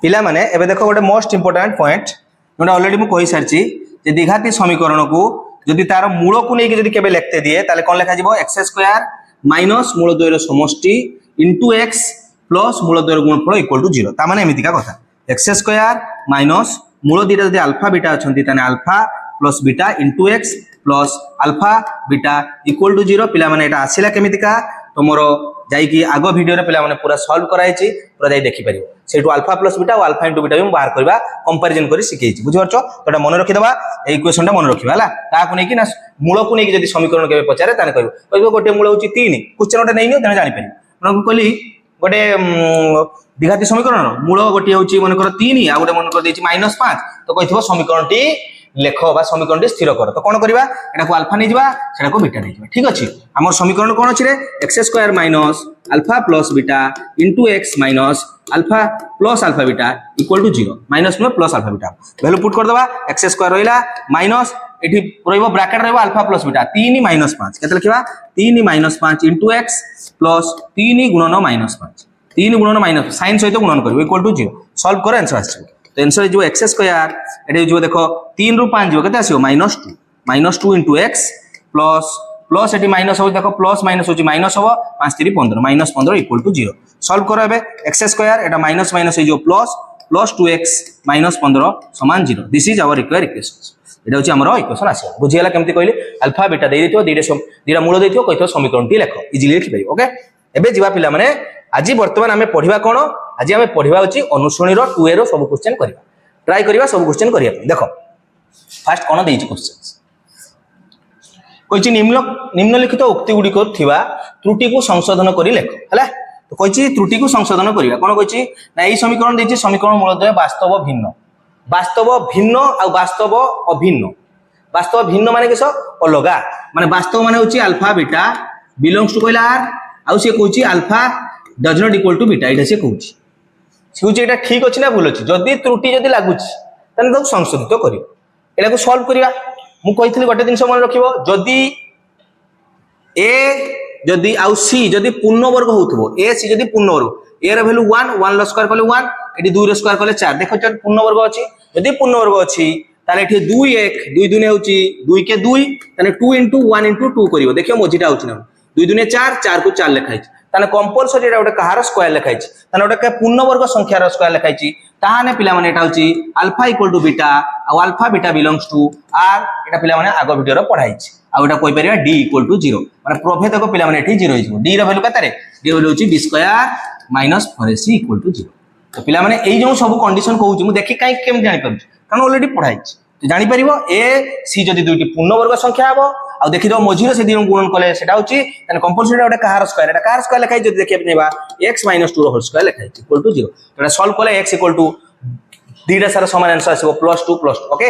पिला माने एबे देखो गोटे मोस्ट इंपोर्टेंट पॉइंट जोटा ऑलरेडी मु कहि सारची जे द्विघाती समीकरण को जदि तार मूल को नहीं जदि केबे लिखते दिए ताले कोन लिखा जिवो x स्क्वायर माइनस मूल 2 रो समष्टि इनटू x प्लस मूल 2 रो गुणनफल इक्वल टू 0 ता माने एमितिका कथा x स्क्वायर माइनस मूल 2 जदि अल्फा बीटा अछंती ताने alpha plus beta into x plus alpha beta equal to 0 पिला माने एटा आसिला केमितिका तमरो जाई कि आगो वीडियो रे पिला माने पूरा सॉल्व कराइछि पूरा जाई देखि परिबो सेटु अल्फा प्लस बीटा और अल्फा इनटू बीटा भी बाहर करबा कंपैरिजन करी सिखैछि बुझि परछो तोटा मन रखि देबा ए इक्वेशन टा मन रखिबा हला ता को नै कि ना मूल को नै कि जदि समीकरण केबे पचारे ताने कहबो गोटे मूल होछि 3 क्वेश्चन ओटा नै नियो तने जानि परिबो मन कहली गोटे द्विघाती समीकरण मूल गोटे होछि मन कर 3 आ गोटे मन कर देछि -5 तो कहिथबो समीकरण टी लेख बा समीकरण टी स्थिर कर तो कोन करबा एटा को अल्फा नै जिबा सेटा को बीटा नै जिबा ठीक अछि हमर समीकरण कोन अछि रे x square minus alpha plus beta into x minus alpha plus alpha beta equal to 0 minus में plus alpha beta value put कर दबा x स्क्वायर रहिला माइनस एठी रहइबो ब्रैकेट रहइबो अल्फा प्लस बीटा 3 -5 केते लिखबा 3 -5 इनटू x प्लस 3 गुणन -5 3 गुणन माइनस साइन सहित गुणन करबो इक्वल टू 0 सॉल्व कर आंसर आछो तो आंसर जो x स्क्वायर एठी जो देखो 3 रु 5 जो केते आसीओ -2 into x plus plus eighty minus हो देखो प्लस माइनस होची माइनस हो 5 3 15 -15 इक्वल टू 0 सॉल्व करो एबे x स्क्वायर एटा माइनस माइनस जो प्लस 2x -15 समान 0 this is our required equation एटा होची हमरो इक्वेशन आसी बुझियाला केमति कहले अल्फा बीटा देइ दिथियो दीटा मूल देथियो कहितो समीकरण टी लेखो इजीली लिखि परिबो ओके एबे जीवा पिला माने आज वर्तमान आमे पढिबा कोन आज आमे पढिबा होची अनुश्रेणी रो 2a रो सब क्वेश्चन करबा ट्राई करबा सब क्वेश्चन करिया देखो फर्स्ट कोन देइछ क्वेश्चन कहिछि निम्नलिखित उक्ति गुडी को थिबा त्रुटि को संशोधन करी लेख हला तो कहिछि त्रुटि को संशोधन करिया कोन कहिछि ना एई समीकरण देइछि समीकरण मूलद्वय वास्तव भिन्न आ वास्तव अभिन्न वास्तव भिन्न माने किस अलगा माने वास्तव माने होछि अल्फा बीटा बिलोंग्स टू कहला आर आ से कहिछि alpha does not equal to beta इटा से कहिछि एटा ठीक अछि ना भूल अछि जदी त्रुटि जदी लागुछि तने तो संशोधित करियो एला को सॉल्व करिया मु कहितली गोटे दिन मन रखिबो जदी a जदी आउ c जदी पूर्ण वर्ग होतबो a c जदी पूर्ण वर्ग a र वैल्यू 1 लो स्क्वायर करले 1 एटी 2 रो स्क्वायर करले 4 देखो छ पूर्ण वर्ग अछि जदी पूर्ण वर्ग अछि ताले एठी 2 1 2 दुने होछि 2 के 2 ताने 2 1 2 करिवो देखियो मोजिटा होछि ना 2 दुने 4 4 को 4 लिखाइ ताने कंपलसरी एटा गोटे कहार स्क्वायर लिखाइ ताने गोटे पूर्ण वर्ग संख्या रो स्क्वायर लिखाइ ताहाने पिला माने एटा होछि अल्फा इक्वल टू बीटा आ alpha beta belongs to R एटा पिला माने आगो वीडियो रो पढाइछि आ एटा कोइ परिबा d इक्वल टू 0 माने प्रभेदक पिला माने एठी 0 हिजो d रो वैल्यू कतारे d वैल्यू होछि b square minus 4ac equal to 0 तो पिला माने एई जो सब कंडीशन कहउछि मु देखि काई केम जानि परछु कारण ऑलरेडी पढाइछि तो जानि परिबो a c जदी दुइटी पूर्ण वर्ग संख्या हबो आ देखि दो मझिरो से दिन गुणन कले सेटा होछि तने कंपलसरी गोटे कहार स्क्वायर एटा कहार स्क्वायर लिखाइ जदी देखि नेबा x - 2 रो होल स्क्वायर लिखाइ इक्वल टू 0 एटा सॉल्व कले x इक्वल टू दीटा सारा समान आंसर आसीबो +2 ओके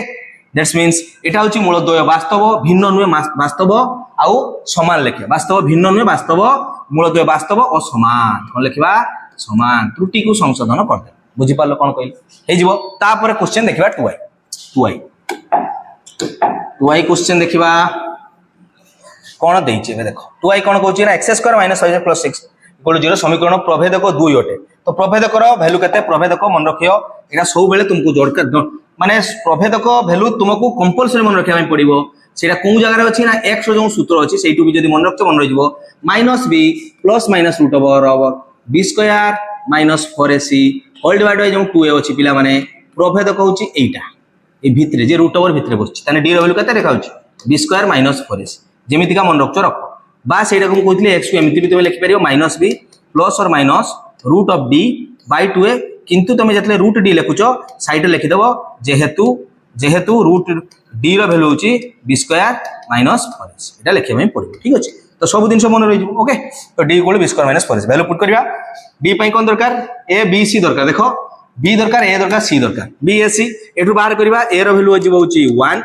दैट्स मींस एटा होछि मूलद्वय वास्तव भिन्न नुए वास्तव आउ समान लेखिया वास्तव भिन्न नुए वास्तव मूलद्वय वास्तव और समान कोन लेखिबा समान त्रुटि को संशोधन कर दे बुझि पालो कोन कहि हे जिवो तापर क्वेश्चन देखिबा 2i क्वेश्चन देखिबा कोन देइछे देखो 2i कोन कहउछि ना x square minus 5 plus 6 equal to 0 समीकरण प्रभेदक 2 अटे तो प्रभेदकर वैल्यू केते प्रभेदक मन रखियो एटा सब बेले तुमको जोड़कर माने प्रभेदक वैल्यू तुमको कंपलसरी मन रखिया पड़िबो सेटा कोन जगह रे अछि ना x रो जो सूत्र अछि सेइटु भी जदी मन रखतो मन रहिबो -b plus minus root over b square minus 4ac whole divide by जो 2a अछि पिला माने प्रभेदक होछि एटा ए भितरे जे रूट ओवर भितरे बसछि ताने d रो वैल्यू केते रेखा होछि b स्क्वायर माइनस 4ac जेमिति का मन रखतो रखो बा सेटा को कहतली x को एमिति भी तुम लिखि परियो -b प्लस और minus root of d by 2a किंतु तुम जतले रूट d लिखुचो साइड रे लिखि देबो जेहेतु रूट d रो वैल्यू होची b स्क्वायर माइनस 4ac एटा लिखिया में पड़िबो ठीक अछि तो सब दिन मन रहि ओके तो d equal b square minus 4ac value put करबा d पई कोन दरकार a b c दरकार देखो b दरकार a दरकार c दरकार b a c एठु बाहर करबा a रो वैल्यू होची 1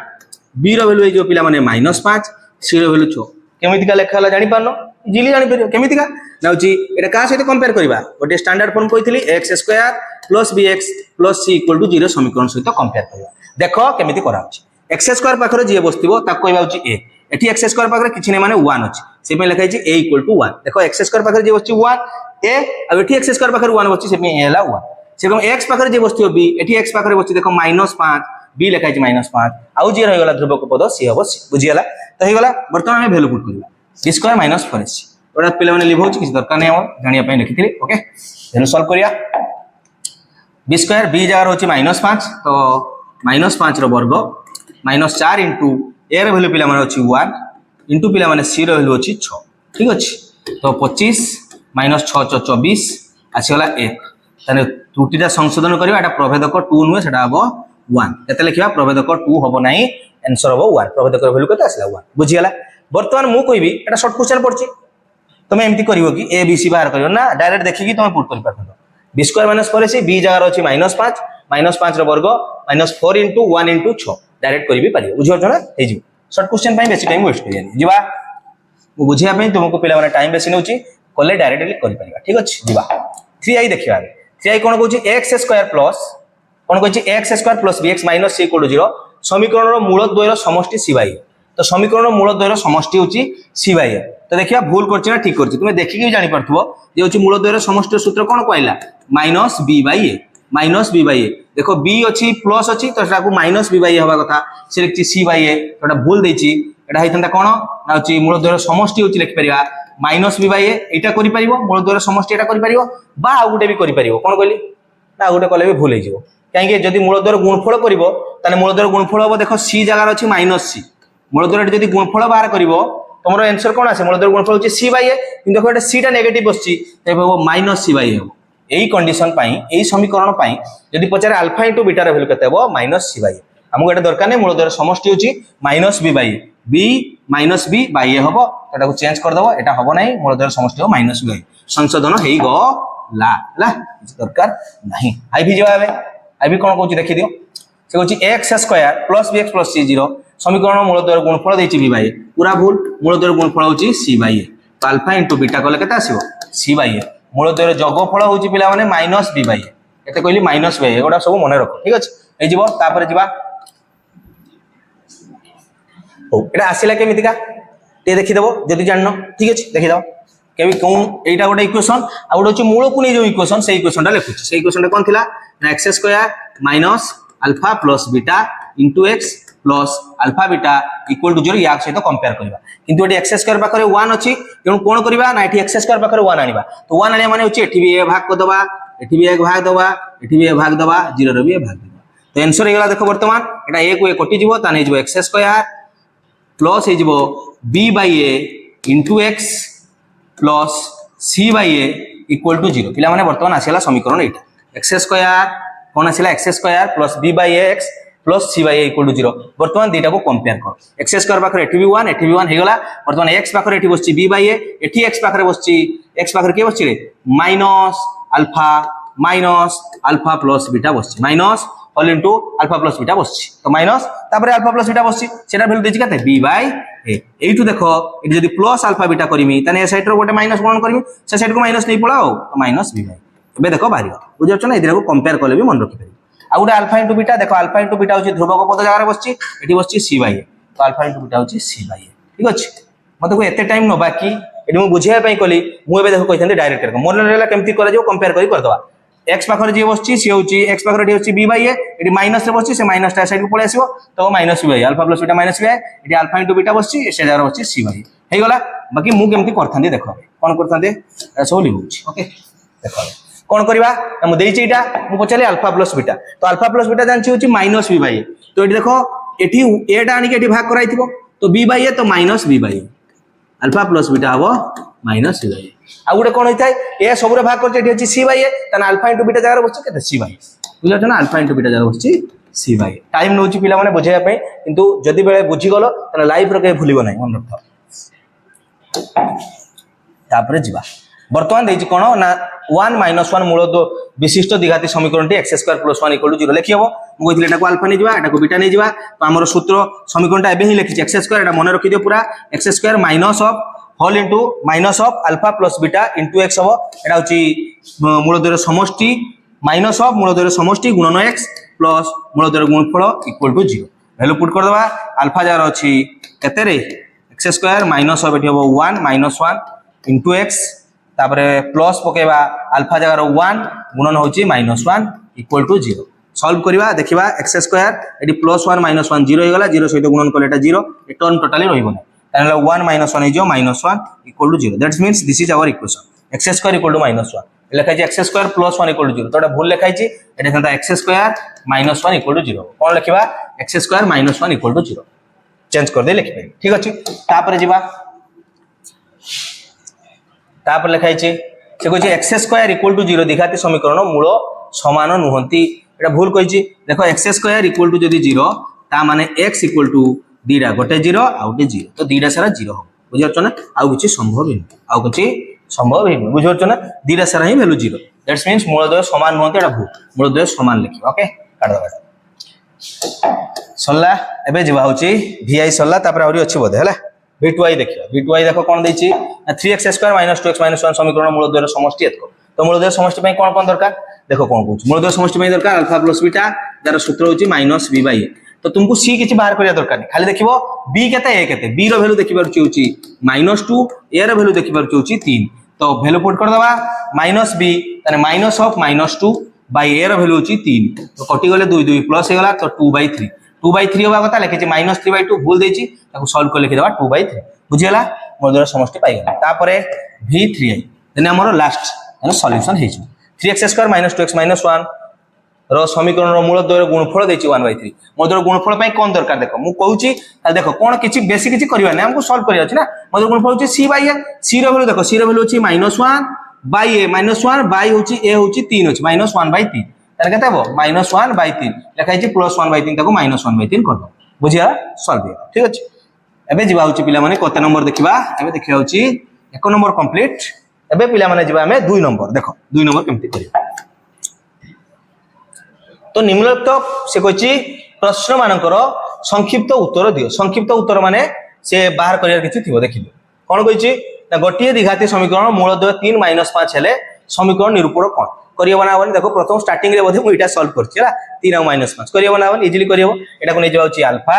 b रो वैल्यू जो पिला माने -5 c रो वैल्यू 6 केमिति का लेखा हला जानि पानो इजीली जानि परियो केमिति का नाउची एटा का सहित कंपेयर करबा गोटे स्टैंडर्ड फॉर्म कहितली x square plus bx plus c equal to 0 समीकरण सहित कंपेयर करबा देखो केमिति करा होची x स्क्वायर पाखरे जे बस्तिबो ता कहबा होची a एठी x स्क्वायर पाखरे किछि नै माने 1 अछि से पे लिखाइ छि a इक्वल टू 1 देखो x स्क्वायर पाखरे जे बस्ति 1 a अब एठी x स्क्वायर पाखरे 1 बस्ति से पे a हला 1 সেরকম এক্স পাখে যে বসিব বি এটি এক্স পাখে বসছি দেখো -5 বি লেখা আছে -5 আউ যে রহিগলা ধ্রুবক পদ সি হব সি বুঝিগলা তো হইগলা বর্তমান আমি ভ্যালু পুট করিবা b স্কয়ার - 4ac ওটা পিলা মানে লিভ হচ্ছে কিছু দরকার নাই আমার জানিয়া পাই লিখিଥିଲି ওকে ভ্যালু সলভ করিয়া b স্কয়ার b জায়গা হচ্ছে -5 তো -5 র বর্গ -4 ইনটু a র ভ্যালু পিলা মানে হচ্ছে 1 ইনটু পিলা মানে c র ভ্যালু হচ্ছে 6 ঠিক আছে তো 25 -6 24 আসিগলা 1 তাহলে ত্রুটিটা সংশোধন করিবা এটা প্রভেদক 2 নুহে সেটা হবো 1 কেতে লিখিবা প্রভেদক 2 হবো নাই आंसर হবো 1 প্রভেদকৰ ভ্যালু কত আসলা 1 বুঝিগলা বর্তমান মু কইবি এটা শর্ট কোশ্চেন পড়ছি তুমি এমতি করিব কি a b c বাহার করিও না ডাইরেক্ট দেখি কি তুমি পুট করি পারতো b স্কয়ার - 4ac b জায়গা আছে -5 -5 র বর্গ -4 ইনটু 1 ইনটু 6 ডাইরেক্ট করিবি পারিও বুঝিও না এই জি শর্ট কোশ্চেন পাই বেশি টাইম ওয়েস্ট করিয়ানি জিবা মু বুঝিয়া পাই তুমको পিলা মানে টাইম বেশি নেউची কলে ডাইरेक्टली করি পারিবা ঠিক আছে জিবা 3i देखिबा 3i কোন কইছি x স্কয়ার প্লাস কোন কইছি x square plus bx minus c equal to 0 সমীকরণৰ মূলদ্বয়ৰ সমষ্টি c বাই a তো সমীকরণৰ মূলদ্বয়ৰ সমষ্টি হচ্ছে c বাই a তো দেখিবা ভুল করছি না ঠিক করছি তুমি দেখি কি জানি পারথবো যে হচ্ছে মূলদ্বয়ৰ সমষ্টিৰ সূত্র কোন কইলা মাইনাস b বাই a দেখো b ଅଛି প্লাস ଅଛି তো সেটাକୁ মাইনাস b বাই a হবা কথা সে লিখছি c বাই a এটা ভুল দেইছি এটা হইতন্তা কোন না হচ্ছে মূলদ্বয়ৰ সমষ্টি হচ্ছে লিখি পারিবা মাইনাস b বাই a এটা করি পারিবো মূলদ্বয়ৰ সমষ্টি এটা করি পারিবো বা আউ গুটে বি করি পারিবো কোন কইলি না গুটে কলে বি ভুল হইଯିବ কাইকে যদি মূলদ্বয়ৰ গুণফল করিবো তাহলে মূলদ্বয়ৰ গুণফল হবো দেখো c জায়গা আছে মাইনাস c মূলদ্বয়ৰ যদি গুণফল বাহার করিবো তোমার आंसर কোন আছে মূলদ্বয়ৰ গুণফল হচ্ছে c বাই a কিন্তু দেখো এটা c টা নেগেটিভ বসছি তাই হবো মাইনাস c বাই a হবো এই কন্ডিশন পাই এই সমীকরণ পাই যদি পচারে আলফা ইনটু বিটা র ভ্যালু কত হবো মাইনাস c বাই a আমগো এটা দরকার নাই মূলদ্বয়ৰ সমষ্টি হচ্ছে minus b by a b minus b by a হবো এটাকে চেঞ্জ করে দেবো এটা হবো নাই মূলদ্বয়ৰ সমষ্টি হবো মাইনাস b বাই a সংশোধন হেই গলা হলা কিছু দরকার নাই আইভি যাবে আইভি কোন কইছি দেখি দিও সে কইছি x square plus bx plus c 0 সমীকরণ মূলদ্বয়ৰ গুণফল দেইছি b বাই a পুরা ভুল মূলদ্বয়ৰ গুণফল হচ্ছে c বাই a তো আলফা ইনটু বিটা কলে কত আসিবো c বাই a মূলদ্বয়ৰ যোগফল হচ্ছে পিলা মানে মাইনাস b বাই a এতে কইলি মাইনাস b বাই a এগুলা সব মনে রাখো ঠিক আছে এই যাব তারপরে যাবা ও এটা আসিলা কেমিতিকা তে দেখি দেবো যদি জানো ঠিক আছে দেখি দাও কেবি কোন এইটা গোটে ইকুয়েশন আর গোটে হচ্ছে মূলকু নিয়ে যে ইকুয়েশন সেই ইকুয়েশনটা লিখুছি সেই ইকুয়েশনটা কোন থিলা না x square minus alpha plus beta into x plus alpha beta equal to 0 ইয়া সহিত কম্পেয়ার করিবা কিন্তু এটি x স্কয়ার পাখরে 1 আছে তেଣୁ কোন করিবা না এটি x স্কয়ার পাখরে 1 আনিবা তো 1 আনিয়া মানে হচ্ছে এটি বি a ভাগ করদবা এটি বি a ভাগ দবা এটি বি a ভাগ দবা 0 র বি a ভাগ দবা তো आंसर হই গলা দেখো বর্তমান এটা a কো a কটিଯିବ তা নেইଯିବ x স্কয়ার প্লাস হইଯିବ b by a into x plus c by a equal to 0 পিলা মানে বর্তমান আসিলা সমীকরণ এইটা x স্কয়ার কোন আসিলা x square plus b by a x plus c by a equal to 0 বর্তমান দুইটা কো কম্পেয়ার কর x স্কয়ার পাখরে এটি বি 1 হই গলা বর্তমান x পাখরে এটি বসছি b বাই a এটি x পাখরে বসছি x পাখরে কি বসছি রে মাইনাস আলফা প্লাস বিটা বসছি minus all into alpha plus beta বসছি তো মাইনাস তারপরে আলফা প্লাস বিটা বসছি সেটার ভ্যালু দিছি কত b বাই a এইটু দেখো এটি যদি প্লাস আলফা বিটা করিমি তাহলে এই সাইড র গোটে মাইনাস গুণন করিমি সে সাইড কো মাইনাস নেই পড়াও তো মাইনাস b বাই এবে দেখো বাহির বুঝছ না এদিকে কম্পেয়ার করলে বি মনে রাখি পারি আর গোটে আলফা ইনটু বিটা দেখো আলফা ইনটু বিটা হচ্ছে ধ্রুবক পদ জায়গায় বসছি এটি বসছি c বাই a তো আলফা ইনটু বিটা হচ্ছে c বাই a ঠিক আছে মতে কো এতে টাইম নবা কি এটি মু বুঝাই পাই কলি মু এবে দেখো কইথান্তে ডাইরেক্ট এরকম মনে রইলা কেমতি করা যাও কম্পেয়ার করি করদবা x পাখরে যে বসছি সে হচ্ছে x পাখরে এটি হচ্ছে b বাই a এটি মাইনাস রে বসছি সে মাইনাস টা সাইড কো পড়ে আসিবো তো minus b by alpha plus beta minus b এটি আলফা ইনটু বিটা বসছি সে জায়গা বসছি c বাই হেই গলা বাকি মু কেমতি করথান্তে দেখো কোন করথান্তে সব লিখুছি ওকে দেখো কোন করিবা মু দেইছি এটা মু পচালি আলফা প্লাস বিটা তো আলফা প্লাস বিটা জানছি হচ্ছে মাইনাস b বাই a তো এটি দেখো এটি a টা আনিকে এটি ভাগ করাইতিবো তো b বাই a তো minus b by a alpha plus beta হবো মাইনাস c বাই a আর গোটে কোন হইতাই এ সবরে ভাগ করছে এটি হচ্ছে c বাই a তাহলে আলফা ইনটু বিটা জায়গা বসছে কত c বাই a বুঝছ না আলফা ইনটু বিটা জায়গা বসছে c বাই a টাইম নউছি পিলা মানে বুঝাইয়া পাই কিন্তু যদি বেলে বুঝি গলো তাহলে লাইভ রে কে ভুলিব নাই মনে রাখো তারপরে ଯିବା বর্তমান দেইছি কোন না 1 - 1 মূল বিশিষ্ট দ্বিঘাতী সমীকরণটি x square plus 1 equal to 0 লিখি হবো মু কইଥିଲି এটাকু আলফা নে ଯିবা এটাকু বিটা নে ଯିবা তো ଆମର সূত্র সমীকরণটা এবে হি লিখিছি x স্কয়ার এটা মনে রাখি দিও পুরা x square minus of whole into minus of alpha plus beta into x হবো এটা হচ্ছে মূলদ্বয়ের সমষ্টি মাইনাস অফ মূলদ্বয়ের সমষ্টি গুণন x প্লাস মূলদ্বয়ের গুণফল ইকুয়াল টু 0 ভ্যালু পুট করে দেবা আলফা যার আছে কেতে রে x স্কয়ার মাইনাস অফ এটি হবো 1 - 1 ইনটু x तापरे प्लस पकेबा अल्फा जगार 1 गुणन होची -1 इक्वल टू 0 सॉल्व करिवा देखिबा x स्क्वायर एटी +1 -1 0 हो गला 0 सहित गुणन करले एटा 0 ए टर्म टोटली रहिबो नै तानले 1 -1 हे जो -1 equal to 0 that's means this is our equation x square equal to -1 लेखा छै x स्क्वायर +1 इक्वल टू 0 तोटा भूल लेखाइ छै एटा संता x स्क्वायर -1 इक्वल टू 0 कोन लिखिबा x square -1 equal to 0 change कर दे लिखबे ठीक अछि तापर जिबा तापर लिखाई छे से कहै छै x स्क्वायर इक्वल टू 0 दिखाते समीकरण मूल समान नुहंती एटा भूल कहै छै देखो x स्क्वायर इक्वल टू जदी 0 ता माने x इक्वल टू दीडा गोटे 0 आउटे 0 तो दीडा सारा 0 हो बुझियछ ना आउ किछि संभव ही आउ किछि संभव ही बुझियछ ना दीडा सारा ही वैल्यू 0 दैट्स मींस मूलद्वय समान नुहंती एटा भूल मूलद्वय समान लिखि ओके काढ दबा सल्ला एबे जिबा होची vi सल्ला तापर आउरी अछि बोधे हला v2i देखियो v2i देखो कोन दैछि 3x स्क्वायर - 2x - 1 समीकरण मूलद्वयर समष्टि एतको तो मूलद्वय समष्टि पई कोन कोन दरकार देखो कोन कहू मूलद्वय समष्टि पई दरकार अल्फा प्लस बीटा जार सूत्र होची -b/a तो तुमको c किछि बाहर करिया दरकार नहीं खाली देखिबो b केते a केते b रो वैल्यू देखिबार होची -2 a रो वैल्यू देखिबार होची 3 तो वैल्यू पुट कर दबा -b तने माइनस ऑफ -2 बाय a रो वैल्यू होची 3 तो कटि गले 2 2 प्लस हे गला तो 2/3 2/3 होबा कथा लिखि -3/2 भूल देछि ताको सॉल्व कर लिखि दबा 2/3 बुझियला मूलद्वय समष्टि पाइ गला तापरे v3i देने हमरो लास्ट यानी सॉल्यूशन हे छु 3x स्क्वायर - 2x - 1 रो समीकरण रो मूलद्वय गुणफल देछि 1/3 मूलद्वय गुणफल पई कोन दरकार देखो मु कहूची देखो कोन किछि बेसी किछि करबा नै हमको सॉल्व करिया अछि ना मूलद्वय गुणफल होछि c/a c रो वैल्यू देखो c रो वैल्यू होछि -1/a -1 बाय होछि a होछि 3 होछि -1/3 तने केते हबो -1/3 लिखाइ छी +1/3 ताको -1/3 कर दो बुझिया सॉल्व दिया ठीक अछि एबे जिबा होछि पिला माने कते नंबर देखिबा एबे देखिया होछि 1 नंबर कंप्लीट एबे पिला माने जिबा हमें 2 नंबर देखो 2 नंबर केमति करिया तो निम्नलिखित से कहछि प्रश्न मानकर संक्षिप्त उत्तर दियो संक्षिप्त उत्तर माने से बाहर करिया किछि थिबो देखिलो कोन कहछि ना गोटिए द्विघाती समीकरण मूलद्वय 3 - 5 हेले समीकरण निरूपण कोन करिया बनावनी देखो प्रथम स्टार्टिंग रे बधे मु इटा सॉल्व करछि हला 3 और -5 करिया बनावनी इजीली करियो एटा को नै जाउछि अल्फा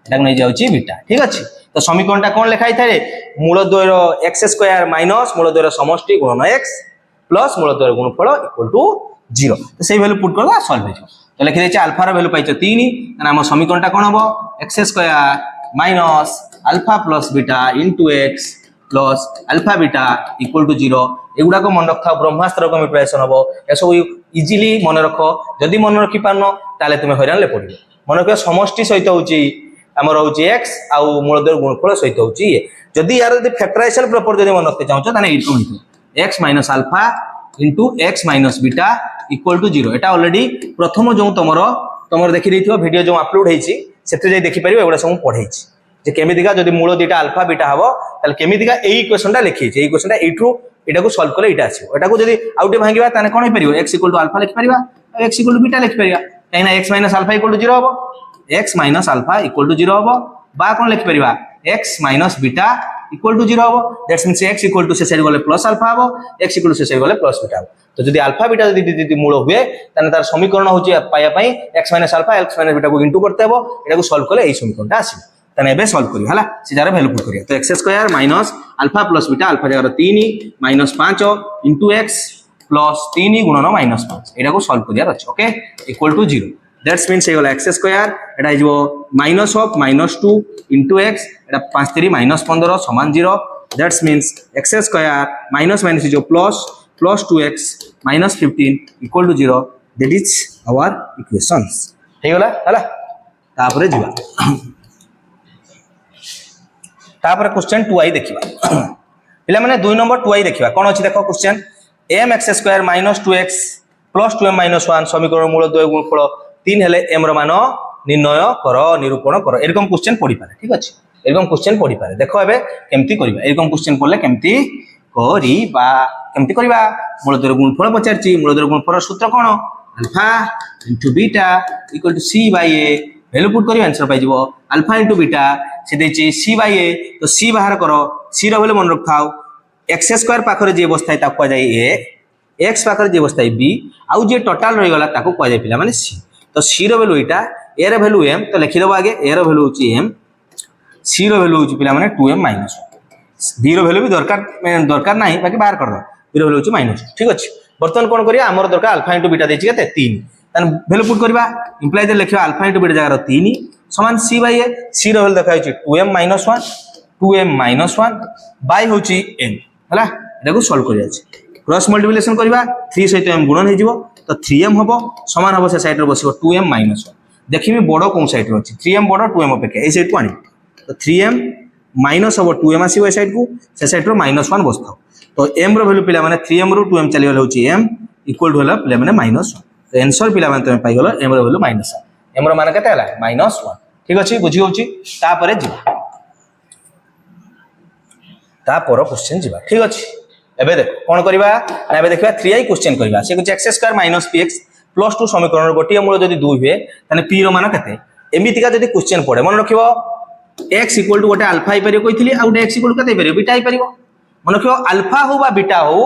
एटा को नै जाउछि बीटा ठीक अछि तो समीकरणटा कोन लिखाइ थारे मूलद्वयर x स्क्वायर माइनस मूलद्वयर समष्टि गुणन x प्लस मूलद्वयर गुणफल इक्वल टू 0 तो सेही वैल्यू पुट करला सॉल्व हो तो लिखि देछि अल्फा रो वैल्यू पाइछ 3 ना हम समीकरणटा कोन हबो x square minus alpha plus beta into x plus alpha beta equal to 0 एगुडा को मन रखा ब्रह्मास्त्र को प्रिपरेशन हबो एसो इजीली मन रखो जदी मन रखि पानो ताले तुमे हैरान ले पडिबो मन रखो समष्टि सहित होची हमर होची x आ मूलद्वय गुणफल सहित होची जदी यार जदी फैक्टराइजेशन प्रॉपर जदी मन रखते चाहछो ताने इटू x minus alpha into x minus beta equal to 0 एटा ऑलरेडी प्रथम जो तमर देखि देथियो वीडियो जो अपलोड हेछि सेते जे देखि परिबो एगुडा सब पढैछि जे केमितिका जदी मूल दुटा अल्फा बीटा हबो ताले केमितिका एई इक्वेशनटा लिखिछि एई इक्वेशनटा एटू एटा को सॉल्व करे एटा आसीबो एटा को जदी आउटे भांगिबा ताने कोन हे परिबो x इक्वल टू अल्फा लिखि परिबा x इक्वल टू बीटा लिखि परिबा काइना x minus alpha equal to 0 हबो x minus alpha equal to 0 हबो बा कोन लिखि परिबा x minus beta equal to 0 हबो that's means x equal to से साइड गले प्लस अल्फा हबो x इक्वल टू से साइड गले प्लस बीटा हबो तो जदी अल्फा बीटा जदी मूल हुए ताने तार समीकरण होची पाया पई x minus alpha x minus beta को इनटू करते हबो एटा को सॉल्व करे एई समीकरणटा आसीबो तने एबे सॉल्व करियो हला से जारे वैल्यू पुट करियो तो x square minus alpha plus beta alpha जगार 3 माइनस 5 इनटू x प्लस 3 गुणन माइनस 5 एटा को सॉल्व करिया अछि okay equal to 0 that's means हे गला x स्क्वायर एटा इजबो माइनस ऑफ -2 इनटू x एटा 5 3 माइनस 15 समान 0 that's means x square minus minus is plus 2x minus 15 equal to 0 that is our equations हे गला हला तापरे जिबा तापर क्वेश्चन 2i देखिबा पिला माने 2 नंबर 2i देखिबा कोन अछि देखो question mx square minus 2x plus 2m minus 1 समीकरण मूलद्वय गुणफल 3 हेले m रो मान निर्णय करो निरूपण करो एरकम क्वेश्चन पढि पारे ठीक अछि एरकम क्वेश्चन पढि पारे देखो एबे केमति करिबा एरकम क्वेश्चन पढले केमति करिबा मूलद्वय गुणफल पचारची मूलद्वय गुणफल सूत्र कोन alpha into beta equal to c by a value put करी आंसर पाइ जिवो अल्फा इनटू बीटा से देछि c बाय a तो c बाहर करो c रो वैल्यू मन रखाओ x स्क्वायर पाखरे जे अवस्था ता को जाय a x पाखरे जे अवस्था b आउ जे टोटल रहि गला ताको को जाय पिला माने c तो c रो वैल्यू इटा a रो वैल्यू m तो लिखि दबो आगे a रो वैल्यू होची m c रो वैल्यू होची पिला माने 2m - 1 बी रो वैल्यू भी दरकार नहीं बाकी बाहर कर दो बी रो वैल्यू होची माइनस ठीक अछि बर्तमान कोन करिया हमर दरकार अल्फा इनटू बीटा देछि केते 3 तन वैल्यू पुट करबा इंप्लाई दे लिखिबा अल्फा इनटू बीटा जगह 3 समान c बाय a c रो वैल्यू देखा होची 2m - 1 2m - 1 बाय होची n हला एटाको सॉल्व करिया अछि क्रॉस मल्टीप्लिकेशन करबा 3 सहित m गुणन हे जिवो तो 3m हबो समान हबो से साइड रे बसिबो 2m - 1 देखिबी बडो कोन साइड रे अछि 3m बडो 2m अपेक्षा ए साइड को आनी तो 3m माइनस हबो 2m आसीबो ए साइड को से साइड रो -1 बसथाओ तो m रो वैल्यू पिला माने 3m रो 2m चली गेल होची m इक्वल टू हला पिला माने -1 तो आंसर पिला माने तमे पाइ गेलो m रो वैल्यू -1 m रो माने केते हला -1 ठीक अछि बुझी होची ता परे जिबा ता पर क्वेश्चन जिबा ठीक अछि एबे देख कोन करबा ना एबे देखबा 3i क्वेश्चन करबा से कुछ x² - px +2 समीकरण गोटिया मूल जदी 2 हुए तने p रो मान केते एमितिका जदी क्वेश्चन पड़े मन रखिबो x इक्वल टू गोटे अल्फा ही परियो कइथिली आ गोटे x इक्वल टू कते परियो बीटा ही परियो मन रखिबो अल्फा हो बा बीटा हो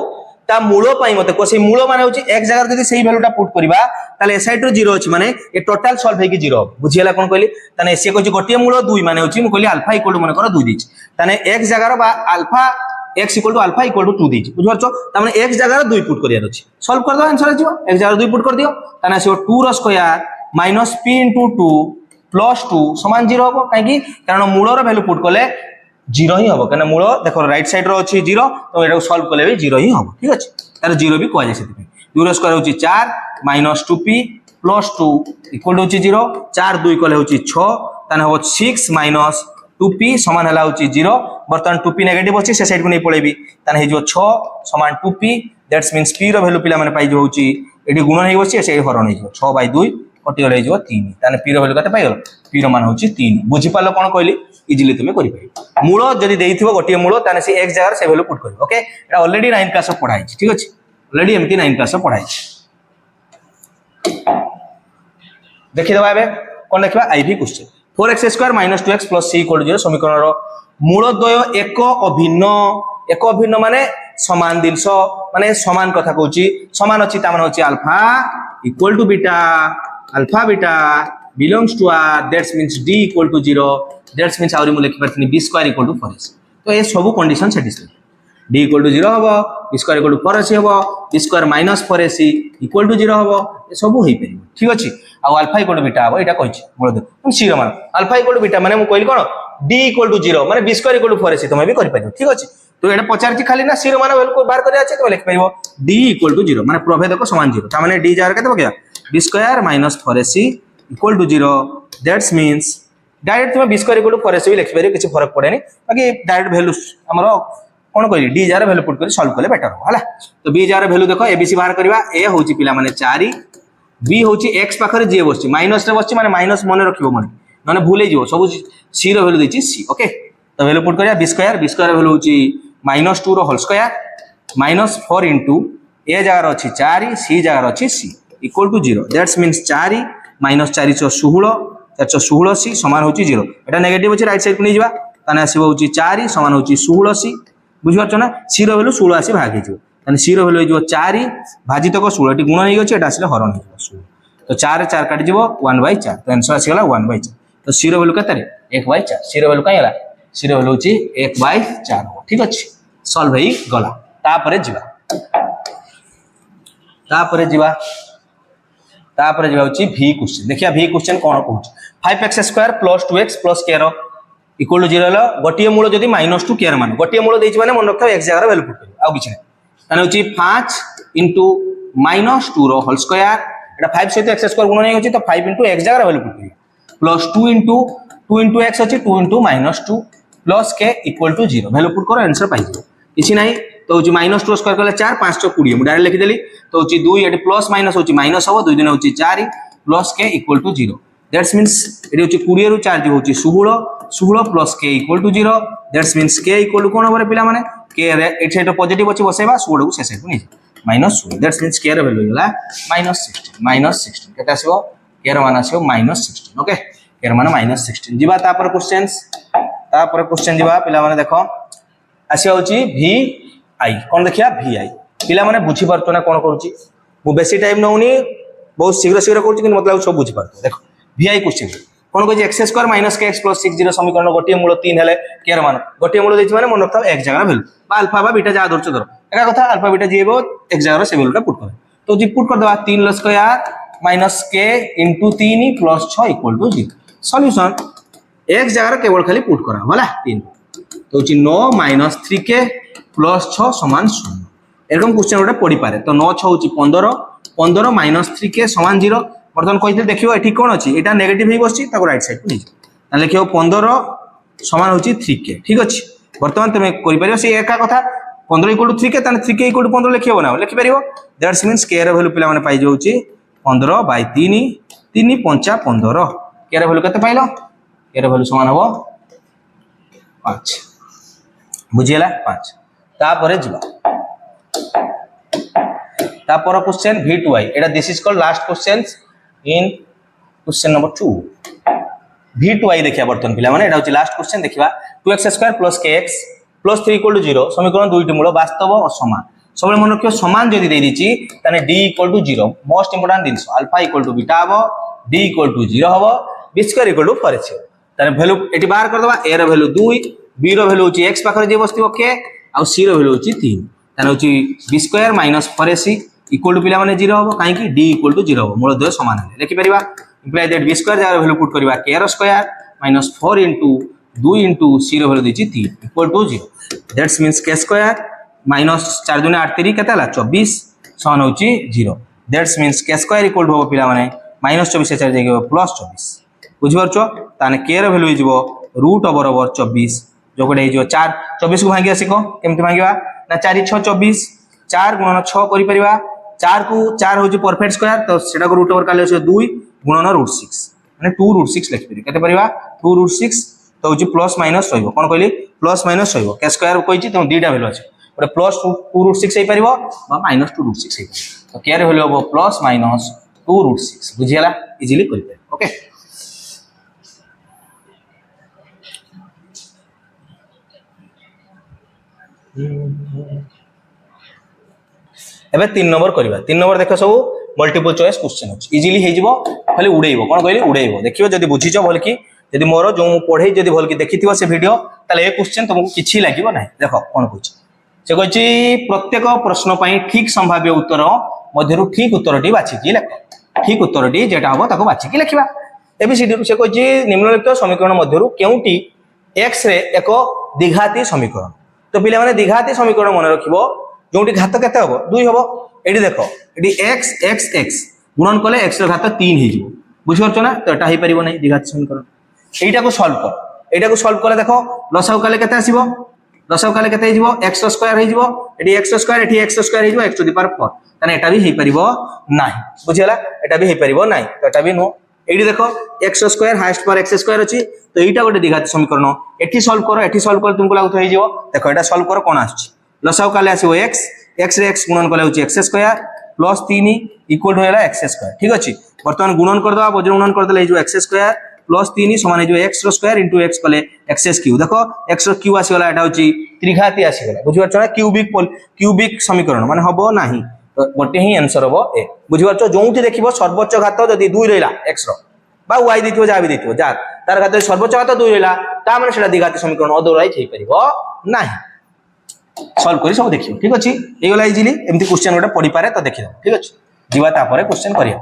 ता मूल पई मते को से मूल माने होची x जगह जदी सेही वैल्यूटा पुट करबा ताले साइड रो 0 अछि माने ए टोटल सॉल्व हे की 0 बुझियला कोन कहली तने से कहची गोटिया मूल 2 माने होची म कहली अल्फा इक्वल टू माने कर 2 दिछि तने x जगह बा alpha x equal to alpha equal to 2 दिछि बुझबरछो त माने x जगह 2 पुट करिया अछि सॉल्व कर दो आंसर आजियो x जगह 2 पुट कर दियो तने से 2 रो स्क्वायर माइनस p * 2 प्लस 2 समान 0 हो काहे की कारण मूल रो वैल्यू पुट करले 0 ही हो कारण मूल देखो राइट साइड रो अछि 0 तो एटा सॉल्व करले भी 0 ही हो ठीक अछि तार 0 भी कहै छै सेति 2 रो स्क्वायर होछि 4 माइनस 2p प्लस 2 इक्वल होछि 0 4 2 कले होछि 6 तने हो 6 माइनस 2p समान हला होछि 0 बर्तन 2p नेगेटिव अछि से साइड को नै पळेबी तने हे जो 6 समान 2p दैट्स मींस p रो वैल्यू पिला माने पाइ जो होछि एडी गुणन हे बछि से हरण हे जो 6/2 कटि गले जो 3 तने p रो वैल्यू कते पाइ गलो p रो मान होछि 3 बुझि पालो कोन कहली इजीली तुमे करि पाइ मूल जदी देइथिबो गोटिए मूल तने से x जगह से value put करिवो okay Etah already 9 class of पढाई छी ठीक अछि ऑलरेडी एमती 9 क्लास ऑफ पढाई छी देखि दबा एबे कोन देखबा ivy question 4x² - 2x + c = 0 समीकरण रो मूल द्वय एक अभिन्न माने समान दिलस माने समान कथा कहूची समान अछि ता माने होची alpha equal to beta alpha beta belongs to r that's means d equal to 0 that's means आउरी मु लिखि परथिनी b² इक्वल टू 4ac तो ए सब condition satisfy d equal to 0 हबो b² इक्वल टू 4ac हबो b² - 4ac इक्वल टू 0 हबो ए सब होई परिबो ठीक अछि आ अल्फा इक्वल टू बीटा हबो एटा कहिछि मूल दे c रो मान अल्फा इक्वल टू बीटा माने मु कहली कोन d इक्वल टू 0 माने b² इक्वल टू 4ac तमे भी करि परिबो ठीक अछि तो एटा पचारछि खाली ना c रो मान को बाहर करिया अछि तो लिखि परिबो d इक्वल टू 0 माने प्रभेदक समान 0 ता माने d जार केते बकिया b² - 4ac equal to 0 that's means direct तुम b² इक्वल टू 4ac भी लिखि परिबो किछि फरक पड़ेनी बाकी डायरेक्ट वैल्यू हमरो कोन कहली d जार वैल्यू पुट करी सॉल्व करले बेटर हो हला तो b जार वैल्यू देखो abc बाहर करबा a होची पिला माने 4 b होची x पाखरे j बसची माइनस रे बसची माने माइनस मने रखिबो माने भूले जिवो सब c रो वैल्यू देची c ओके तो वैल्यू पुट करिया b² वैल्यू होची -2 रो होल स्क्वायर -4 इनटू a जगह अछि 4 c जगह अछि c equal to 0 that's means 4 -4 416 416c समान होची 0 एटा नेगेटिव अछि राइट साइड को नै जिबा तने आसीबो होची 4 समान होची 16c बुझि परछ ना c रो वैल्यू 16 आसी भाग हिजो तने c रो वैल्यू हिजो 4 भाजित को 16 टी गुण हे गछि एटा आसीले हरण हिजो 16 तो 4 4 काटि जिवो 1/4 तो आंसर आसी गेला 1/4 तो c रो वैल्यू कते रे 1/4 c रो वैल्यू काई हला c रो वैल्यू होची 1/4 ठीक अछि सॉल्व हेई गला तापरे जिबा होची v क्वेश्चन देखिया v क्वेश्चन कोन कहूछ 5x² + 2x + k रो इक्वल टू 0 ल गोटिए मूल जदी -2 k रो मान गोटिए मूल देछि माने मन रखो x जगह वैल्यू पुट करियो आ किछ नै तने होची 5 * -2 रो होल स्क्वायर एटा 5 सहित x² गुण नै होची तो 5 * x जगह वैल्यू पुट करियो प्लस 2 * x अछि 2 * -2 plus k equal to 0 value put करो आंसर पाइ जिवो किछि नै तो होची -2 स्क्वायर करले 4 5 * 20 मु डायरेक्ट लिखि देली तो होची 2 एटी प्लस माइनस होची माइनस हबो 2 दिन होची 4 plus k equal to 0 that's means एटी होची 20 रु 4 होची 16 plus k equal to 0 that's means k equal to कोन होबरे पिला माने k रे एट साइड पॉजिटिव अछि बसेबा 16 को से साइड को नै -16 दैट्स मींस k रे वैल्यू होला -16 केटा आसीबो k रे मान आसीबो -16 ओके k रे मान -16 जिबा तापर क्वेश्चन जिबा पिला माने देखो आसी होची v i कोन देखिया vi पिला माने बुझी परतो ना कोन करूची मु बेसी टाइम नउनी बहुत शीघ्र करूची कि मतलब सब बुझी परतो देखो vi क्वेश्चन কোন কইছি x square minus kx plus 6 0 সমীকরণ গোটিয়ে মূল 3 হেলে k এর মান গোটিয়ে মূল দিছি মানে মনে রাখতে এক জায়গা ভ্যালু বা আলফা বা বিটা যা ধরছো ধরো একা কথা আলফা বিটা জিব এক জায়গা সে ভ্যালুটা পুট করে তো জি পুট করে দেবা 3 square minus k into 3 plus 6 equal to 0 solution এক জায়গা কেবল খালি পুট করা বলা 3 তো হচ্ছে 9 মাইনাস 3k প্লাস 6 সমান 0 এরকম কোশ্চেন ওটা পড়ি পারে তো 9 6 হচ্ছে 15 15 মাইনাস 3k সমান 0 বর্তমান কইতে দেখিও এটি কোন আছে এটা নেগেটিভ হই বসছি তাকে রাইট সাইড নিয়ে তাহলে লিখিও 15 সমান হচ্ছে 3k ঠিক আছে বর্তমান তুমি করি পারিও সেই একা কথা 15 ইকুয়াল টু 3k তাহলে 3k ইকুয়াল টু 15 লিখিও না লিখি পারিও দ্যাটস মিন্স k এর ভ্যালু পিলা মানে পাই যাଉଛି 15 বাই 3 3 5 15 k এর ভ্যালু কত পাইলো k এর ভ্যালু সমান হবে 5 বুঝিলা 5 তারপরে ଯିବା তারপর क्वेश्चन v2i এটা this is called last questions in question number 2 v2i देखिया बर्तन पिला माने এটা হচ্ছে লাস্ট क्वेश्चन দেখিবা 2x2 kx 3 0 সমীকরণ দুইটি মূল বাস্তব ও সমান সবলে মনে রাখিও সমান যদি দেই দিছি তাহলে d 0 মোস্ট ইম্পর্টেন্ট জিনিস আলফা বিটা হবে d 0 হবে b স্কয়ার 4ac তাহলে ভ্যালু এটি বাহার করে দেবা a এর ভ্যালু 2 b এর ভ্যালু হচ্ছে x পাখরে যে বসতিব k আর c এর ভ্যালু হচ্ছে 3 তাহলে হচ্ছে b square 4ac equal to पिला माने 0 होबो काहे कि d इक्वल टू 0 होबो मूल द्वय समान है लिखि परिबा इम्प्लाई दैट b स्क्वायर जार वैल्यू पुट करबा k रो square minus 4 into 2 into c रो वैल्यू देछि 3 equal to 0 that's means k square minus 4 दुने 8 3 केता ला 24 समान होछि 0 that's means k square equal to होबो पिला माने माइनस 24 से 4 जाके प्लस 24 बुझि परछो ताने k रो वैल्यू हिजबो रूट ओवर 24 जो कोडे हिजो 4 24 को भांगी आसीको केमति भांगीबा ना 4 6 24 4 गुणन 6 करि परिबा 4 को 4 होची परफेक्ट स्क्वायर तो सेटा को रूट ओवर काले होचे 2 गुणन रूट 6 माने 2 रूट 6 लिखि परिबा केते परिबा 2 रूट 6 तो होची प्लस माइनस रहइबो कोन कहली प्लस माइनस रहइबो k स्क्वायर कहिची तो दीटा वैल्यू अछि ओटे प्लस 2 रूट 6 हे परिबो बा माइनस 2 रूट 6 हे तो k रे वैल्यू होबो प्लस माइनस 2 रूट 6 बुझियला इजीली करि पारे ओके एबे 3 नंबर करबा 3 नंबर देखो सब मल्टीपल चॉइस क्वेश्चन अछि इजीली हे जिवो खाली उड़ेइबो कोन कहली उड़ेइबो देखियो जदी बुझिचो भल की जदी मोर जो पढै जदी भल की देखिथिबो से वीडियो ताले ए क्वेश्चन तुमको किछि लागिबो नै देखो कोन कहछि से कहछि प्रत्येक प्रश्न पई ठीक संभाव्य उत्तर मध्यरु ठीक उत्तरटी बाछि की लेख ठीक उत्तरटी जेटा हबो ताको बाछि की लेखिबा एबीसीडी से कहछि निम्नलिखित समीकरण मध्यरु केउटी x रे एक द्विघाती समीकरण तो पिले माने द्विघाती समीकरण मन रखिबो जोटी घात केते हबो 2 हबो एडी देखो एडी x x x गुणन कले x र घात 3 हे जिवो बुझि परछो ना तो एटा हे परिबो नै द्विघाती समीकरण एटा को सॉल्व करे देखो लसाउ काले केते आसीबो लसाउ काले केते हे जिवो x स्क्वायर हे जिवो एडी x स्क्वायर एठी x स्क्वायर हे जिवो x टू द पावर 4 तने एटा भी हे परिबो नाही बुझियला एटा भी हे परिबो नाही तो एटा भी नो एडी देखो x square highest power x square अछि तो एटा गोटे द्विघाती समीकरण एठी सॉल्व करो तुमको लागतो हे जिवो देखो एटा सॉल्व करो कोन आछि लसाउ काले आसीबो x x रे x गुणन कले होची x स्क्वायर प्लस 3 इक्वल होयला x स्क्वायर ठीक अछि वर्तमान गुणन कर दवा वज्र गुणन कर देले हे जो x स्क्वायर प्लस 3 समान हे जो x रो स्क्वायर इनटू x कले x क्यू देखो x रो क्यू आसी गला एटा होची त्रिघाती आसी गला बुझि परछो ना क्यूबिक समीकरण माने हबो नाही तो गोटे ही आंसर हबो ए बुझि परछो जोंठी देखिबो सर्वोच्च घात जदी 2 रहला x रो बा y दिथिबो जा भी दिथिबो जा तार घात सर्वोच्च घात 2 रहला ता माने सेटा द्विघाती समीकरण अदरवाइज हे परिबो नाही सॉल्व करी सब देखियो ठीक अछि ए गला इजीली एमती क्वेश्चन गोटे पढि पारे तो देखियो ठीक अछि जीवा ता परे क्वेश्चन करिया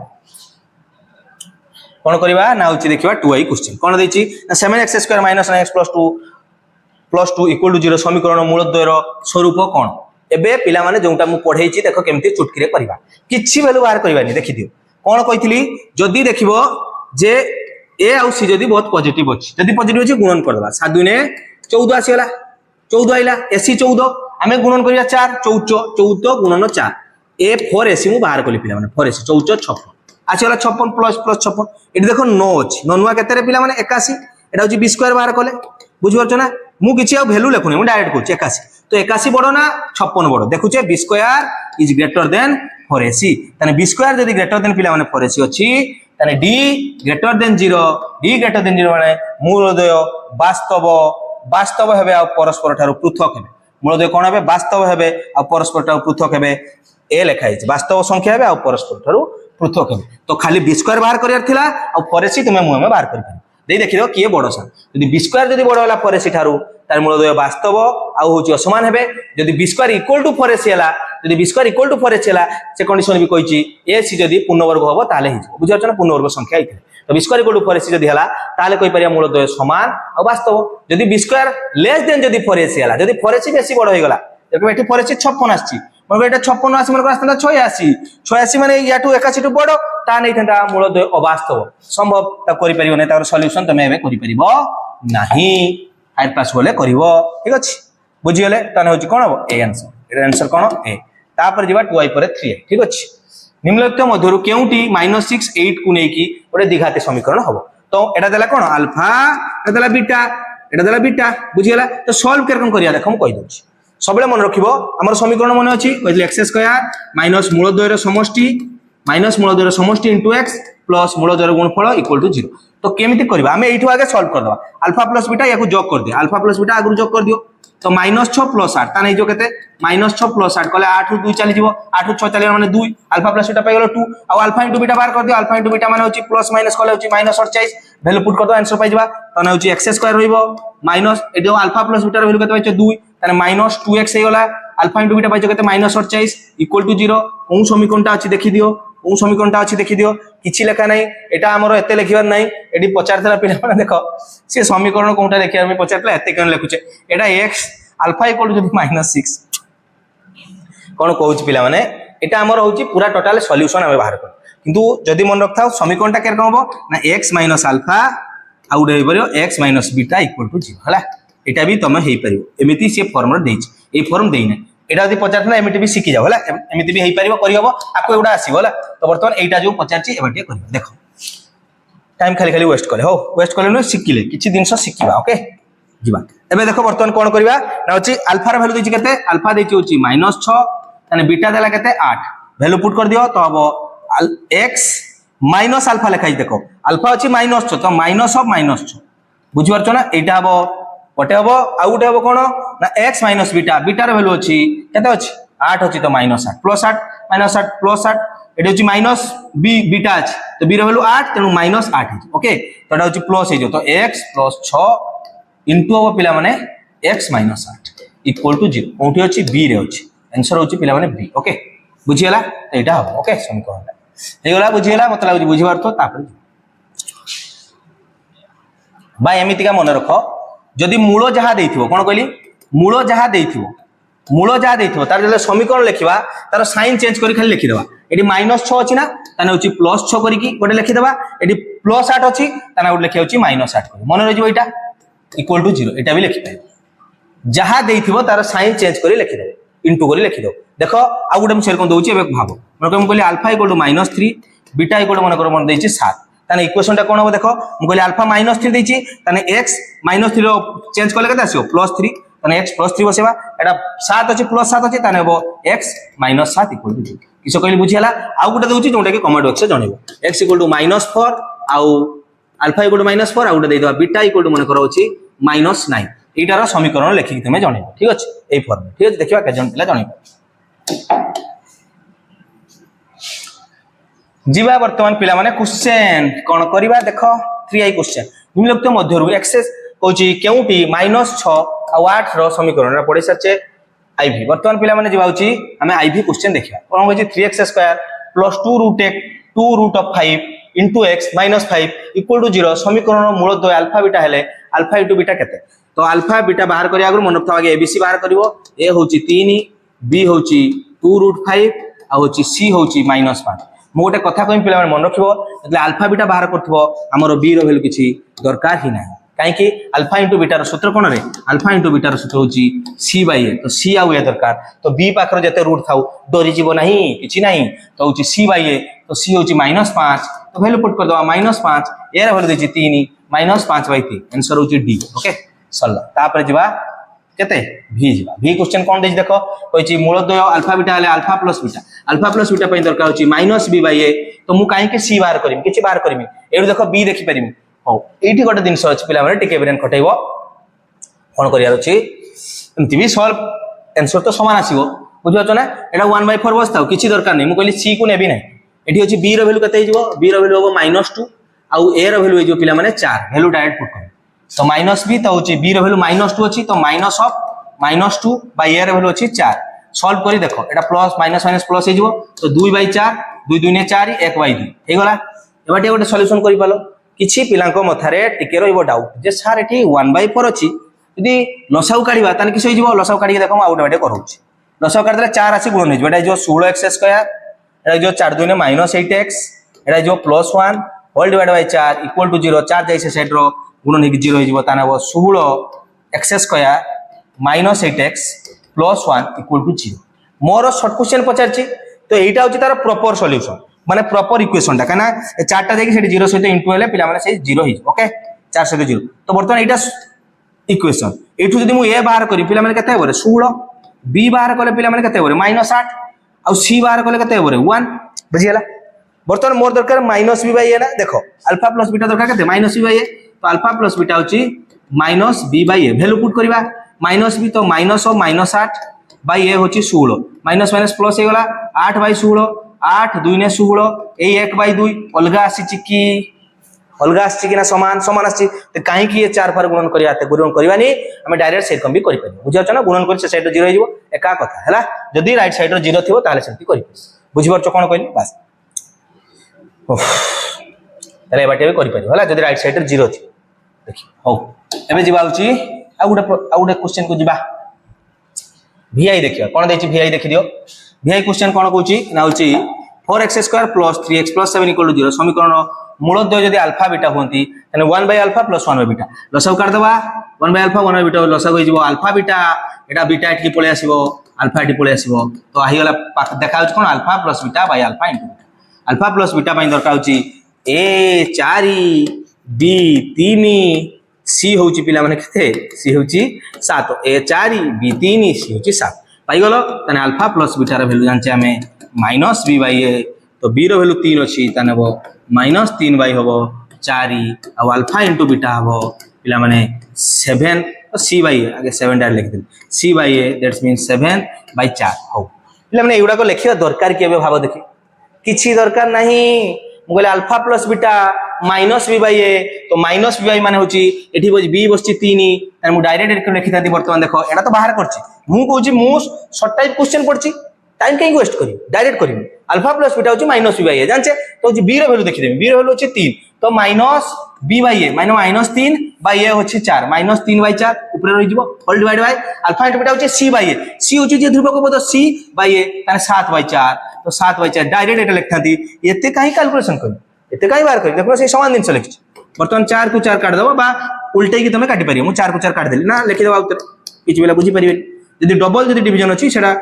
कोन करबा ना होची देखिबा 2i क्वेश्चन कोन देछि 7x2 - 9x + 2 = 0 समीकरण मूलद्वयर स्वरूप कोन एबे पिला माने जोंटा मु पढैछि देखो केमती चुटकी रे करबा किछि वैल्यू बाहर करबानी देखि दियो कोन कहितली जदी देखिबो जे a आ c जदी बहुत पॉजिटिव अछि जदी पॉजिटिव अछि गुणन करबा 7 2 ने 14 आसीला 14 आइला ac 14 आमे गुणन करिया 4 14 गुणन 4 ए 4ac मु बाहर कली पिला माने 4ac 14 56 आसीला 56 प्लस 56 एटी देखो 9 अछि ननुआ केते रे पिला माने 81 एटा होची b स्क्वायर बाहर कले बुझि परछो ना मु किछि आ वैल्यू लेखुनी मु डायरेक्ट कहूची 81 तो 81 बडो ना 56 बडो देखुचे b square is greater than 4ac तने b स्क्वायर जदी ग्रेटर देन पिला माने 4ac अछि तने d greater than 0 d greater than 0 माने मूलद्वय वास्तव हेबे आ परस्पर ठारू पृथक हेबे मूलद्वय कोन हेबे वास्तव हेबे आ परस्पर ठारू पृथक हेबे ए लेखा हिच वास्तव संख्या हेबे आ परस्पर ठारू पृथक हेबे तो खाली b स्क्वायर बाहर करियार थिला आ 4ac तुमे मुहे में बाहर करि দেই দেখিদো কিয়ে বড় সান যদি বি স্কয়ার যদি বড় হলা পরে সেঠারু তার মূলদ্বয় বাস্তব আউ হচ্ছে অসমান হবে যদি B square equal to 4ac হলা যদি B square equal to 4ac হলা সে কন্ডিশন বি কইছি ac যদি পূর্ণবর্গ হবো তাহলে হিজব বুঝি পারছ না পূর্ণবর্গ সংখ্যা এইখানে তো B square equal to 4ac যদি হলা তাহলে কই পারিয়া মূলদ্বয় সমান আর বাস্তব যদি বি স্কয়ার লেস দেন যদি 4ac হলা যদি 4ac বেশি বড় হয়ে গলা এরকম এটি 4ac 56 আসছে মনে এটা 56 আসি মনে আসতে 86 মানে ইয়াটু 81 টু বড় তা নেই থাকা মূলদ্বয় অবাস্তব সম্ভব তা করি পারিব না তার সলিউশন তুমি এবে করি পারিব নাহি হাইট পাস বলে করিব ঠিক আছে বুঝি গলে তানে হচ্ছে কোন হবো এ आंसर এর आंसर কোন এ তারপরে যাবা 2i পরে 3i ঠিক আছে নিম্নলিখিত মধ্যরু কেউটি -6 8 কু নেই কি ওটা দ্বিঘাতে সমীকরণ হবো তো এটা দেলা কোন আলফা এটা দেলা বিটা বুঝি গলা তো সলভ কিরকম করিয়া দেখো কই দউছি সবলে মনে রাখিব আমার সমীকরণ মনে আছে কইলে x স্কয়ার মাইনাস মূলদ্বয়ের সমষ্টি ইনটু x প্লাস মূলদ্বয়ের গুণফল ইকুয়াল টু 0 তো কেমিতি করিবা আমি এইটু আগে সলভ कर दबा अल्फा प्लस बीटा याकू जोग कर दियो अल्फा प्लस बीटा आगु जोग कर दियो तो -6 + 8 ता नै जो केते -6 + 8 कले 8 2 चली जीवो 8 6 चली माने 2 अल्फा प्लस बीटा पाई गेलो 2 आ अल्फा इनटू बीटा बाहर कर दियो अल्फा इनटू बीटा माने होची प्लस माइनस कले होची -48 वैल्यू पुट कर दो आंसर पाई जीवा तो नै होची x स्क्वायर होइबो माइनस ए जो अल्फा प्लस बीटा रो वैल्यू केते पाइछो 2 ताने -2x हे गला अल्फा इनटू बीटा पाइछो केते -48 इक्वल टू 0 कोन समीकरणटा अछि देखि दियो কোন সমীকরণটা আছে দেখি দিও কিছু লেখা নাই এটা আমার এতে লিখিবার নাই এডি 50 থলা পিলা মানে দেখো সে সমীকরণ কোনটা লিখি আমি 50 থলা এতে কেন লিখুছে এটা x আলফা ইকুয়াল টু যদি -6 কোন কହୁଛି পিলা মানে এটা আমার হচ্ছে পুরা টোটাল সলিউশন আমি বাহার করি কিন্তু যদি মনে রাখতাও সমীকরণটা কেরকম হবে না x - আলফা আউ দেই পারিও x - বিটা ইকুয়াল টু 0 হলা এটা বি তুমি হেই পারিও এমিতি সে ফর্মুলা দেইছি এই ফর্ম দেই না এটা যদি 50 থলা এমিতি বি শিখি যাও হলা এমিতি বি হেই পারিও করি হবো আকো এডা আসিবো হলা তো বর্তমান এইটা যে 50 এবারে করিবা দেখো টাইম খালি খালি ওয়েস্ট করে হো ওয়েস্ট করলে না শিখিলে কিছু জিনিস শিখিবা ওকে জিবা এবে দেখো বর্তমান কোন করিবা না হচ্ছে আলফার ভ্যালু দিছি কেতে আলফা দিছি হচ্ছে -6 তানে বিটা দেলা কেতে 8 ভ্যালু পুট कर दियो तो हबो x माइनस আলফা লেখাই দেখো আলফা হচ্ছে -6 তো মাইনাস অফ -6 বুঝি পারছো না এইটা হবো ওটে হবো আর ওটে হবো কোন না x - বিটা বিটার ভ্যালু হচ্ছে কেতে হচ্ছে 8 হচ্ছে তো -8 + 8 -8 + 8 এটা হচ্ছে মাইনাস বি বিটা আছে তো বি এর ভ্যালু 8 তেনু -8 আছে ওকে তো এটা হচ্ছে প্লাস হইছো তো x + 6 ইনটু হবো পিলা মানে x - 8 ইকুয়াল টু 0 কোনটি হচ্ছে বি রে হচ্ছে आंसर হচ্ছে পিলা মানে বি ওকে বুঝি গলা তো এটা হবে ওকে সমীকরণটা এই গলা বুঝি গলা মতলব বুঝি পারতো তারপরে ভাই এমিতিকা মনে রাখো যদি মূল যাহা দেইথিবো কোন কইলি মূল যাহা দেইথিবো তার যদি সমীকরণ লিখিবা তার সাইন চেঞ্জ করি খালি লিখি দেবা এটি -6 আছে না তানে হচ্ছে +6 করি কি গোটে লিখি দেবা এটি +8 আছে তানে গোটে লিখি হচ্ছে -8 করি মনে রইজো এটা ইকুয়াল টু 0 এটা বি লিখি পাই যাহা দেইথিবো তার সাইন চেঞ্জ করি লিখি দেবে ইনটু করি লিখি দাও দেখো আর গোটে আমি সেরকম দউছি এবে ভাবো মনে করি আমি কইলি alpha equal to -3 beta equal to মনে করো মনে দেইছি 7 তাহলে ইকুয়েশনটা কোন হবে দেখো আমি কইলি আলফা -3 দেইছি তাহলে x -3 रो চেঞ্জ করলে কত আসিও +3 তাহলে x +3 বসেবা এটা 7 আছে +7 আছে তাহলে হবে x - 7 ইকুয়াল টু 0 কিছো কইলি বুঝি হলা আর গোটে দউছি जोटा कि कमेंट बॉक्स জনাইবো x ইকুয়াল টু -4 আউ আলফা ইকুয়াল টু -4 আর গোটে দেই দেবা বিটা ইকুয়াল টু মনে করো হচ্ছে -9 এইটার সমীকরণ লেখি তুমি জনাইবো ঠিক আছে এই ফর্মে ঠিক আছে দেখিবা কেজন পিলা জনাইবো जीवा वर्तमान पिला माने क्वेश्चन कोन करिबा देखो 3i क्वेश्चन निम्नलिखित मध्यरु एक्सेस कहूची केउटी -6 आ 8 रो समीकरण रा पढि सचे iv वर्तमान पिला माने जीवाउची हमें iv क्वेश्चन देखिबा कोन होची 3x² + 2√5 * x - 5 = 0 समीकरण मूल द्वय अल्फा बीटा हेले अल्फा * बीटा केते तो अल्फा बीटा बाहर करिया आगु मन रखता आगे abc बाहर करिवो a होची 3 b होची 2√5 आ होची c होची -5 मो गोटे कथा कहि पिला मन रखिबो એટલે अल्फा बीटा बाहर करथिबो हमरो b रो वैल्यू किछि दरकार ही नाही काहे कि अल्फा * बीटा रो सूत्र कोन रे अल्फा * बीटा रो सूत्र होची c/a तो c आ ए दरकार तो b पाखर जते रूट थाउ डरी जीवो नाही किछि नाही तो होची c/a तो c होची -5 तो वैल्यू पुट कर दवा -5 ए रो वैल्यू देछि 3 -5/3 आंसर होची d ओके सल्ला तापर जीवा केते v जीवा v क्वेश्चन कोन देछि देखो होची मूलद्वय अल्फा बीटा हले अल्फा प्लस बीटा पई दरकार होची -b/a तो मु काहे के c बाहर करिम किछि बाहर करिम एडु देखो b देखि परिम हो एठी गोटे दिन अछि पिला माने टिके ब्रेन खटाइबो कोन करिया अछि एंति भी सॉल्व आंसर तो समान आसीबो बुझियो ना एटा 1/4 बसताउ किछि दरकार नै मु कहली c को नेबी नै एठी होची b रो वैल्यू कते हिजबो b रो वैल्यू होबो -2 आउ ए रो वैल्यू जो पिला माने 4 वैल्यू डायरेक्ट पुट कर तो माइनस बी तो होची बी रो वैल्यू -2 अछि तो माइनस ऑफ -2 बाय ए रो वैल्यू अछि 4 सॉल्व करी देखो एटा प्लस माइनस माइनस प्लस हे जिवो तो 2/4 2 2 ने 4 1/2 हे गला एबाटे गोटे सॉल्यूशन करि पालो किछि पिलांको मथारे टिके रहइबो डाउट जे सर एठी 1/4 अछि यदि लसाउ काढिबा ताने किछ हे जिवो लसाउ काढि देखो आउट बाटे करउछि लसाउ काढि देला 4 आसी गुण हे जिवो एटा जो 16x स्क्वायर एटा जो 4 2 ने -8x एटा जो +1 whole divide by 4 equal to 0 4 जाई से साइड रो गुणन हे 0 हे जिवो ताने 16x square -8x +1 equal to 0 मोर शॉर्ट क्वेश्चन पचारछि तो एटा होछि तार प्रॉपर सॉल्यूशन माने प्रॉपर इक्वेशन टा काना 4 टा जाई से 0 सहित इंटू हेले पिला माने से 0 हे ओके 4 सहित 0 तो बर्तमान एटा इक्वेशन एठु जदि मु ए बाहर करी पिला माने कते होबरे 16 बी बाहर करले पिला माने कते होबरे -8 आ सी बाहर करले कते होबरे 1 बुझियला बर्तमान मोर दरकार माइनस बी बाय ए ना देखो अल्फा प्लस बीटा दरकार कते माइनस बी बाय ए तो अल्फा प्लस बीटा होची माइनस बी बाय ए वैल्यू पुट करबा माइनस बी तो माइनस ऑफ -8 बाय ए होची 16 माइनस माइनस प्लस हे गला 8 बाय 16 8 2 ने 16 ए 1/2 अलगा आसी की अलगा आसी ना समान समान आसी तो काहे की ये 4 पर गुणन करिया ते गुणन करबानी हम डायरेक्ट साइड कम भी करि पाबो बुझियो छ ना गुणन कर से साइड 0 हे जिवो एका कथा हैला जदी राइट साइड रो 0 थिबो ताले सेंती करि बुझि परछ कोन कहली बस ताले बाटे भी करि पाबो हैला जदी राइट साइड रो 0 थि देखि हो एबे जिबा होची आ गुडे क्वेश्चन को जिबा VI देखियो कोन दैछि VI देखि दियो VI क्वेश्चन कोन कहूची ना होची 4x² + 3x + 7 = 0 समीकरण मूलद्वय जदी अल्फा बीटा होंती तने 1/α + 1/β लसाउ कर दबा 1/α 1/β लसाउ हो जिवो अल्फा बीटा एटा बीटा एटकी पळे आसीबो अल्फा एटी पळे आसीबो तो आही गला देखा होची कोन alpha + beta / alpha * alpha + beta पई दरकार होची a 4 b 3 c होची पिला माने केते c होची 7 a 4 b 3 c होची 7 पाई गलो तने अल्फा + बीटा रो वैल्यू जानचे हमें -b/a तो b रो वैल्यू 3 अछि तने वो -3/, होबो 4 आ अल्फा * बीटा होबो पिला माने 7 तो c/a आगे 7 डायरेक्ट लिख दे c/a दैट्स मीन 7/4 हो पिला माने एउडा को लेखिया दरकार केबे भाव देखि किछि दरकार नाही मु कहले अल्फा + बीटा -b/a तो -b/a माने होची एठी b बसची 3 तने मु डायरेक्ट लिखि थाती वर्तमान देखो एडा तो बाहर करछि मु कहूची मु शॉर्ट टाइप क्वेश्चन पढ़छि टाइम कहीं वेस्ट करी डायरेक्ट करी अल्फा प्लस बीटा होची -b/a जानचे तो बी रो वैल्यू देखि देबे बी रो वैल्यू होची 3 तो -b/a -3/a होची 4 -3/4 ऊपर रहि जिवो whole divide by alpha * beta होची c/a c होची जे ध्रुवक पद c/a ताने 7/4 तो 7/4 डायरेक्ट एटा लिखथाती एते काहे कैलकुलेशन करी एते काहे बाहर करी देखो से समान दिन से लिखछि वर्तमान 4 को 4 काट दबो बा उल्टे की तमे काटि परियो मु 4 को 4 काट देली ना लिखि दबा उत्तर किछि बेला बुझी परिबे यदि डबल यदि डिवीजन अछि सेडा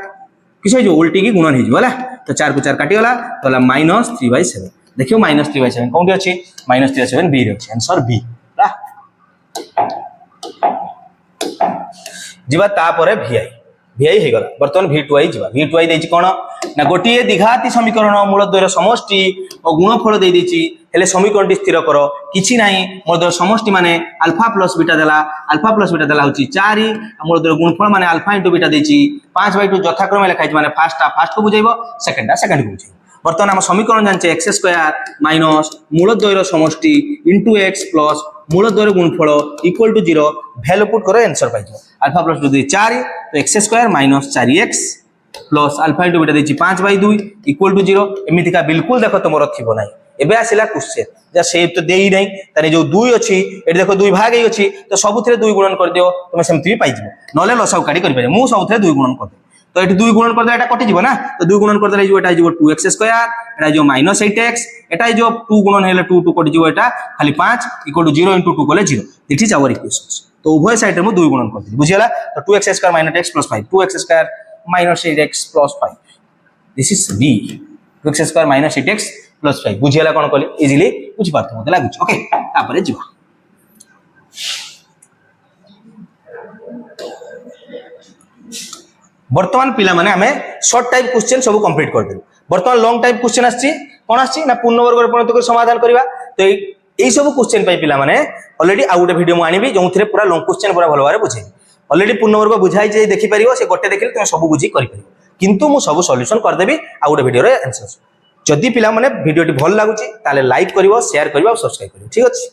किसे जो उल्टी की गुणन हे जिवो होला तो 4 को 4 काटी गला तो ला -3/7 देखियो -3/7 कोन अछि -3/7 बी रे अछि आंसर बी ला जिबा ता परे VI हे गला वर्तमान V2I जिबा V2I देछि कोन ना गोटिए द्विघाती समीकरण मूलद्वयर समष्टि और गुणफल दे देछि हेले समीकरणटी स्थिर करो किछि नाही मूलद्वयर समष्टि माने अल्फा + बीटा देला होछि 4 मूलद्वयर गुणफल माने अल्फा * बीटा देछि 5/2 यथाक्रम लिखाइ माने फर्स्ट को बुझाइबो सेकंड को बुझाइबो वर्तमान हम समीकरण जानचे x² - मूलद्वयर समष्टि * x + मूलद्वयर गुणफल इक्वल टू 0 वैल्यू पुट करो आंसर पाइजो अल्फा + 2 4 तो x² - 4x plus alpha * beta देछि 5/2 इक्वल टू 0 एमिति का बिल्कुल देखो तमरो थिबो नाही एबे आसिला क्वेश्चन जा से तो देई नाही तने जो 2 अछि एठी देखो 2 भाग हे अछि तो सबुथरे 2 गुणन कर दियो तुमे सेमति भी पाइजो नले लसाउ काडी करि पारे मु सबुथरे 2 गुणन कर दे तो एठी 2 गुणन कर दे एटा कटि जिवो ना तो 2 गुणन कर दे जो एटा जिवो 2x² एटा जो -8x एटा जो 2 गुणन हेले 2 कटि जिवो एटा खाली 5 इक्वल टू 0 * 2 कले 0 दिस इज आवर इक्वेशंस तो उभय साइड रे मु 2 गुणन कर दे बुझियला तो 2x² - x + 5 2x² - 8x + 5 this is b 2x² - 8x + 5 बुझियला कोन कहली इजीली बुझि पारत मते लागु ओके तापरे जिवा वर्तमान पिला माने हमें शॉर्ट टाइप क्वेश्चन सब कंप्लीट कर देबो वर्तमान लॉन्ग टाइप क्वेश्चन आछि कोन आछि ना पूर्ण वर्ग रे परिणत कर समाधान करबा तो एई सब क्वेश्चन पई पिला माने ऑलरेडी आ गुटे वीडियो मु आनिबी जोंथरे पूरा लॉन्ग क्वेश्चन पूरा भलो बारे बुझाई ऑलरेडी पूर्ण वर्ग बुझाई जे देखि परियो से गोटे देखिले तुम सब बुझी करि परियो किंतु मु सब सॉल्यूशन कर देबी आ गुटे वीडियो रे आंसर जदि पिला माने वीडियोटी भल लागुची ताले लाइक करिवो शेयर करिवो और सब्सक्राइब करिवो ठीक अछि।